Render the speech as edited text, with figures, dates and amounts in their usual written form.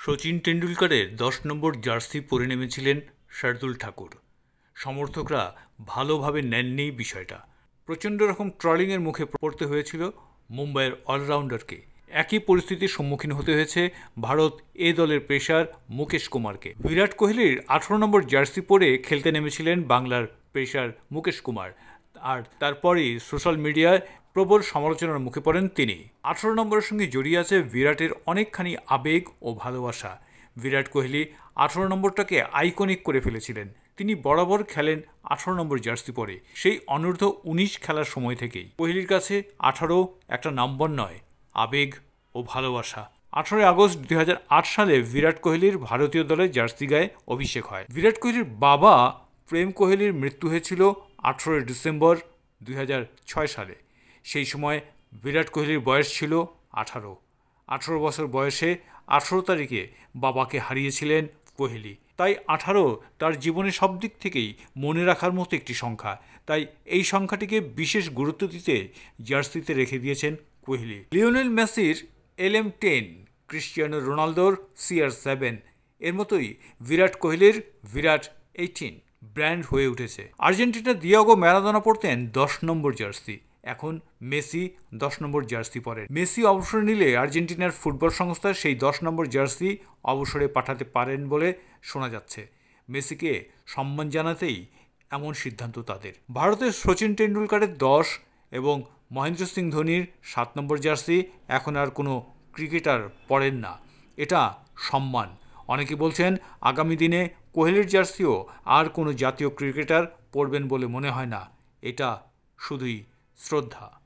শচীন টেন্ডুলকারের ১০ নম্বর jersey পরে নেমেছিলেন শার্দুল ঠাকুর। সমর্থকরা ভালোভাবে নেননি বিষয়টা। প্রচণ্ড রকম ট্রলিংয়ের মুখে পড়তে হয়েছিল মুম্বাইয়ের অলরাউন্ডারকে। একই পরিস্থিতির সম্মুখীন হতে হয়েছে ভারত এ দলের পেসার মুকেশ কুমারকে। বিরাট কোহলির ১৮ নম্বর জার্সি পরে খেলতে নেমেছিলেন বাংলার পেসার মুকেশ কুমার, আর তারপরই সোশ্যাল মিডিয়ায় প্রবল সমালোচনার মুখে পড়েন তিনি। ১৮ নম্বরের সঙ্গে জড়িয়ে আছে বিরাটের অনেকখানি আবেগ ও ভালোবাসা। বিরাট কোহলি ১৮ নম্বরটাকে আইকনিক করে ফেলেছিলেন। তিনি বরাবর খেলেন ১৮ নম্বর জার্সি পরে, সেই অনূর্ধ্ব-১৯ খেলার সময় থেকেই। কোহলির কাছে ১৮ একটা নম্বর নয়, আবেগ ও ভালোবাসা। ১৮ আগস্ট ২০০৮ সালে বিরাট কোহলির ভারতীয় দলের জার্সি গায়ে অভিষেক হয়। বিরাট কোহলির বাবা প্রেম কোহলির মৃত্যু হয়েছিল ১৮ ডিসেম্বর ২০০৬ সালে। সেই সময় বিরাট কোহলির বয়স ছিল ১৮ বছর বয়সে ১৮ তারিখে বাবাকে হারিয়েছিলেন কোহলি। তাই ১৮ তার জীবনের সব দিক থেকেই মনে রাখার মতো একটি সংখ্যা। তাই এই সংখ্যাটিকে বিশেষ গুরুত্ব দিতে জার্সিতে রেখে দিয়েছেন কোহলি। লিওনেল মেসির LM10, ক্রিস্টিয়ানো রোনালদোর CR7, এর মতোই বিরাট কোহলির বিরাট 18 ব্র্যান্ড হয়ে উঠেছে। আর্জেন্টিনার দিয়েগো ম্যারাডোনা পরতেন ১০ নম্বর জার্সি, এখন মেসি ১০ নম্বর জার্সি পরেন। মেসি অবসর নিলে আর্জেন্টিনার ফুটবল সংস্থা সেই ১০ নম্বর জার্সি অবসরে পাঠাতে পারেন বলে শোনা যাচ্ছে। মেসিকে সম্মান জানাতেই এমন সিদ্ধান্ত তাদের। ভারতের শচীন টেন্ডুলকারের ১০ এবং মহেন্দ্র সিং ধোনির ৭ নম্বর জার্সি এখন আর কোনো ক্রিকেটার পরেন না। এটা সম্মান। অনেকে বলছেন আগামী দিনে কোহলির জার্সিও আর কোনো জাতীয় ক্রিকেটার পরবেন বলে মনে হয় না। এটা শুধুই শ্রদ্ধা।